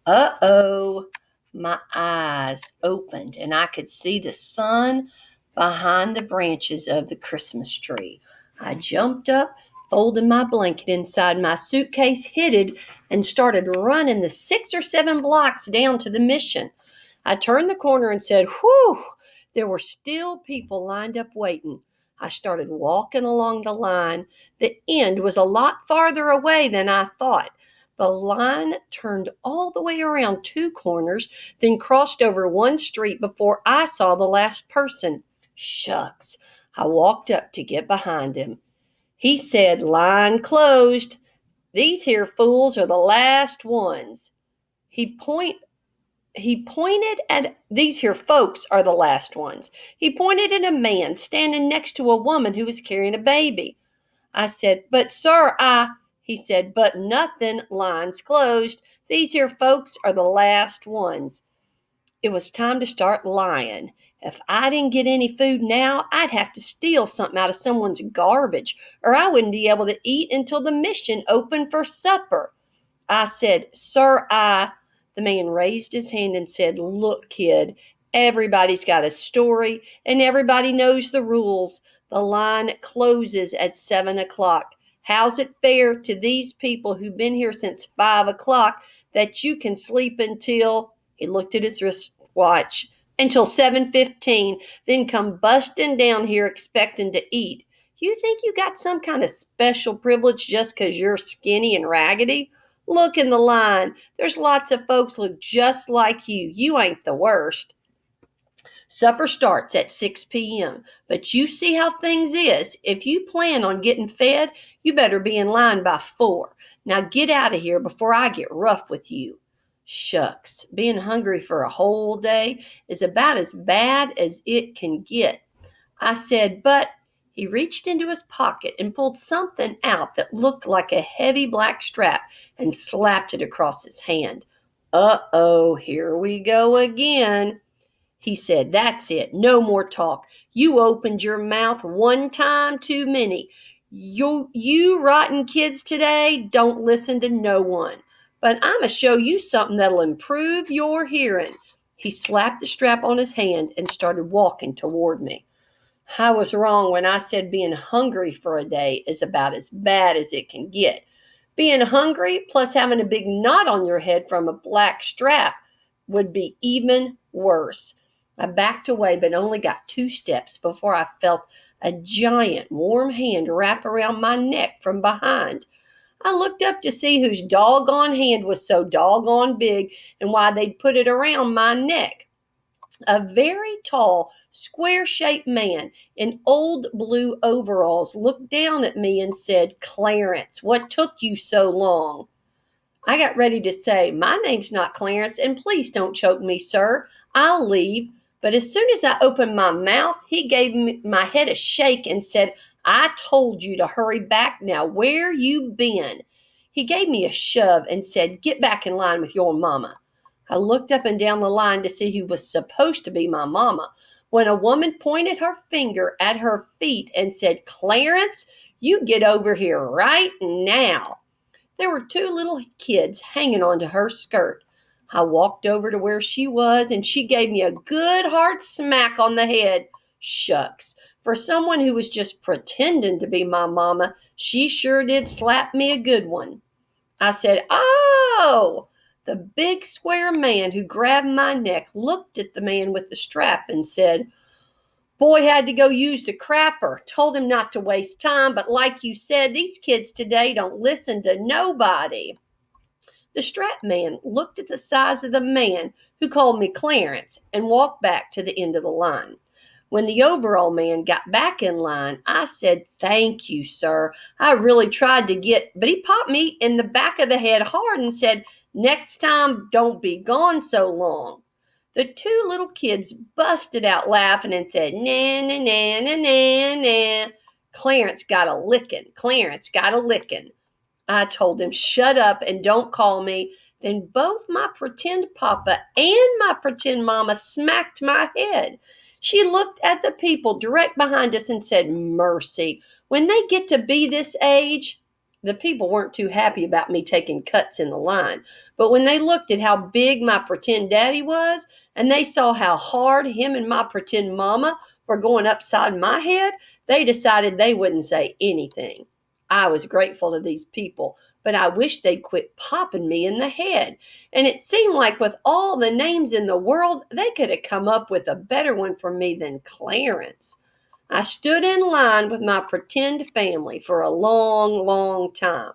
Uh-oh. My eyes opened and I could see the sun behind the branches of the Christmas tree. I jumped up, folded my blanket inside my suitcase, hid it, and started running the 6 or 7 blocks down to the mission. I turned the corner and said, "Whew!" There were still people lined up waiting. I started walking along the line. The end was a lot farther away than I thought. The line turned all the way around 2 corners, then crossed over one street before I saw the last person. Shucks. I walked up to get behind him. He said, "Line closed. These here fools are the last ones." He point he pointed at these here folks are the last ones. He pointed at a man standing next to a woman who was carrying a baby. I said, "But sir, he said, "But nothing, lines closed. These here folks are the last ones." It was time to start lying. If I didn't get any food now, I'd have to steal something out of someone's garbage, or I wouldn't be able to eat until the mission opened for supper. I said, "Sir, The man raised his hand and said, "Look, kid, everybody's got a story and everybody knows the rules. The line closes at 7 o'clock. How's it fair to these people who've been here since 5 o'clock that you can sleep until," he looked at his wristwatch, "until 7:15, then come busting down here expecting to eat? You think you got some kind of special privilege just 'cause you're skinny and raggedy? Look in the line. There's lots of folks look just like you. You ain't the worst. Supper starts at 6 p.m. But you see how things is. If you plan on getting fed, you better be in line by 4. Now get out of here before I get rough with you." Shucks, being hungry for a whole day is about as bad as it can get. I said, "But—" He reached into his pocket and pulled something out that looked like a heavy black strap and slapped it across his hand. "Uh-oh, here we go again." He said, "That's it. No more talk. You opened your mouth one time too many. You rotten kids today don't listen to no one. But I'ma show you something that'll improve your hearing." He slapped the strap on his hand and started walking toward me. I was wrong when I said being hungry for a day is about as bad as it can get. Being hungry plus having a big knot on your head from a black strap would be even worse. I backed away but only got 2 steps before I felt a giant warm hand wrap around my neck from behind. I looked up to see whose doggone hand was so doggone big and why they'd put it around my neck. A very tall, square shaped man in old blue overalls looked down at me and said, "Clarence, what took you so long?" I got ready to say, "My name's not Clarence, and please don't choke me, sir. I'll leave." But as soon as I opened my mouth, he gave my head a shake and said, "I told you to hurry back. Now, where you been?" He gave me a shove and said, "Get back in line with your mama." I looked up and down the line to see who was supposed to be my mama, when a woman pointed her finger at her feet and said, "Clarence, you get over here right now." There were 2 little kids hanging onto her skirt. I walked over to where she was, and she gave me a good hard smack on the head. Shucks. For someone who was just pretending to be my mama, she sure did slap me a good one. I said, "Oh!" The big square man who grabbed my neck looked at the man with the strap and said, "Boy had to go use the crapper. Told him not to waste time, but like you said, these kids today don't listen to nobody." The strap man looked at the size of the man who called me Clarence and walked back to the end of the line. When the overall man got back in line, I said, "Thank you, sir. I really tried to get—" But he popped me in the back of the head hard and said, "Next time, don't be gone so long." The 2 little kids busted out laughing and said, "Na, na, na, na, na, na. Clarence got a licking. Clarence got a licking." I told him, "Shut up and don't call me." Then both my pretend papa and my pretend mama smacked my head. She looked at the people direct behind us and said, "Mercy, when they get to be this age—" The people weren't too happy about me taking cuts in the line, But when they looked at how big my pretend daddy was, and they saw how hard him and my pretend mama were going upside my head, they decided they wouldn't say anything. I was grateful to these people, but I wish they'd quit popping me in the head. And it seemed like with all the names in the world, they could have come up with a better one for me than Clarence. I stood in line with my pretend family for a long, long time.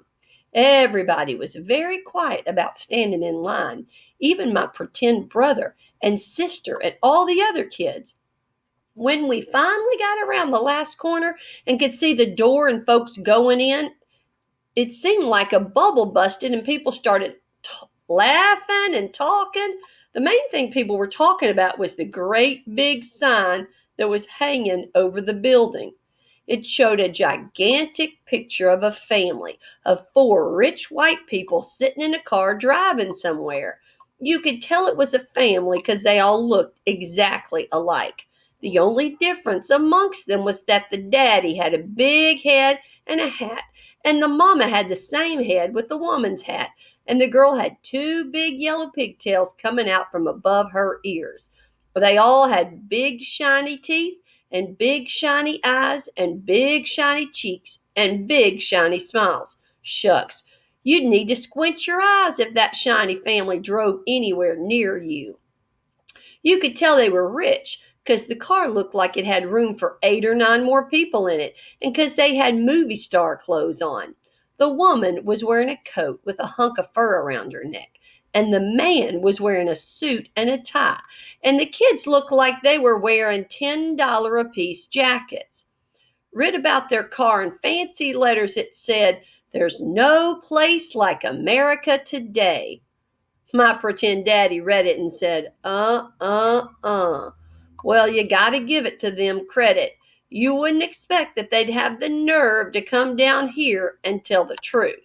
Everybody was very quiet about standing in line, even my pretend brother and sister and all the other kids. When we finally got around the last corner and could see the door and folks going in, it seemed like a bubble busted and people started laughing and talking. The main thing people were talking about was the great big sign that was hanging over the building. It showed a gigantic picture of a family of four rich white people sitting in a car driving somewhere. You could tell it was a family because they all looked exactly alike. The only difference amongst them was that the daddy had a big head and a hat, and the mama had the same head with the woman's hat, and the girl had two big yellow pigtails coming out from above her ears. They all had big shiny teeth and big shiny eyes and big shiny cheeks and big shiny smiles. Shucks, you'd need to squint your eyes if that shiny family drove anywhere near you. You could tell they were rich because the car looked like it had room for 8 or 9 more people in it, and because they had movie star clothes on. The woman was wearing a coat with a hunk of fur around her neck, and the man was wearing a suit and a tie, and the kids looked like they were wearing $10 apiece jackets. Read about their car in fancy letters it said, "There's no place like America today." My pretend daddy read it and said, Well, you gotta give it to them credit. You wouldn't expect that they'd have the nerve to come down here and tell the truth.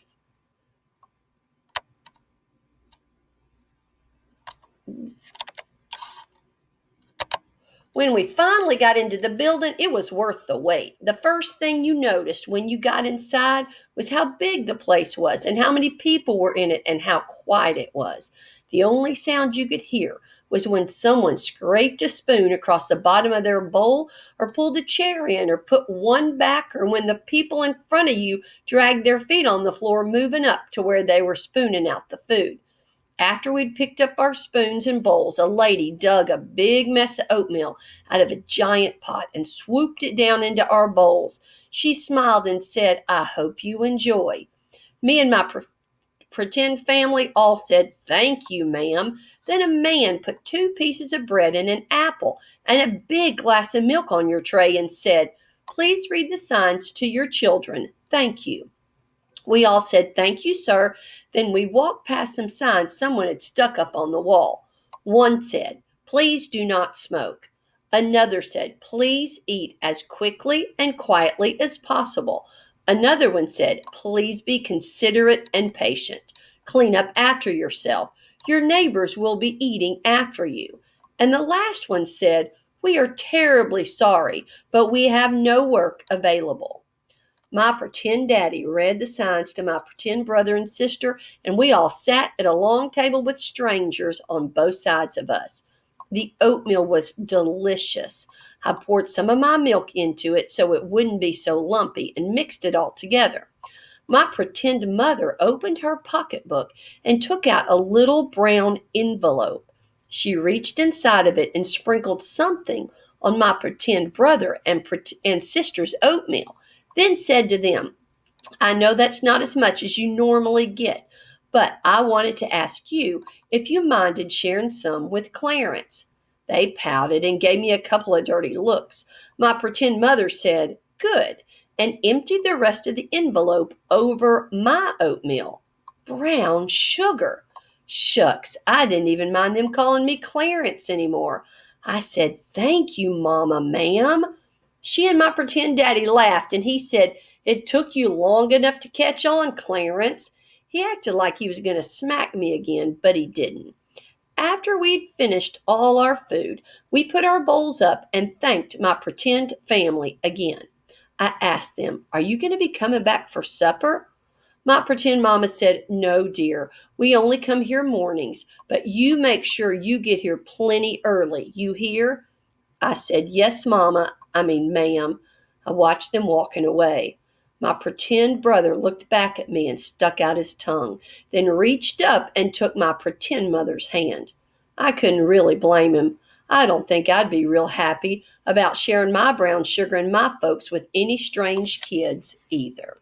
When we finally got into the building, it was worth the wait. The first thing you noticed when you got inside was how big the place was and how many people were in it and how quiet it was. The only sound you could hear was when someone scraped a spoon across the bottom of their bowl or pulled a chair in or put one back, or when the people in front of you dragged their feet on the floor moving up to where they were spooning out the food. After we'd picked up our spoons and bowls, a lady dug a big mess of oatmeal out of a giant pot and swooped it down into our bowls. She smiled and said, "I hope you enjoy." Me and my pretend family all said, "Thank you, ma'am." Then a man put 2 pieces of bread and an apple and a big glass of milk on your tray and said, "Please read the signs to your children. Thank you." We all said, "Thank you, sir." Then we walked past some signs someone had stuck up on the wall. One said, "Please do not smoke." Another said, "Please eat as quickly and quietly as possible." Another one said, "Please be considerate and patient. Clean up after yourself. Your neighbors will be eating after you." And the last one said, "We are terribly sorry, but we have no work available." My pretend daddy read the signs to my pretend brother and sister, and we all sat at a long table with strangers on both sides of us. The oatmeal was delicious. I poured some of my milk into it so it wouldn't be so lumpy and mixed it all together. My pretend mother opened her pocketbook and took out a little brown envelope. She reached inside of it and sprinkled something on my pretend brother and sister's oatmeal, then said to them, "I know that's not as much as you normally get, but I wanted to ask you if you minded sharing some with Clarence." They pouted and gave me a couple of dirty looks. My pretend mother said, "Good," and emptied the rest of the envelope over my oatmeal. Brown sugar! Shucks, I didn't even mind them calling me Clarence anymore. I said, "Thank you, Mama, ma'am." She and my pretend daddy laughed, and he said, "It took you long enough to catch on, Clarence." He acted like he was going to smack me again, but he didn't. After we'd finished all our food, we put our bowls up and thanked my pretend family again. I asked them, "Are you going to be coming back for supper?" My pretend mama said, "No, dear, we only come here mornings, but you make sure you get here plenty early. You hear?" I said, "Yes, ma'am." I watched them walking away. My pretend brother looked back at me and stuck out his tongue, then reached up and took my pretend mother's hand. I couldn't really blame him. I don't think I'd be real happy about sharing my brown sugar and my folks with any strange kids either.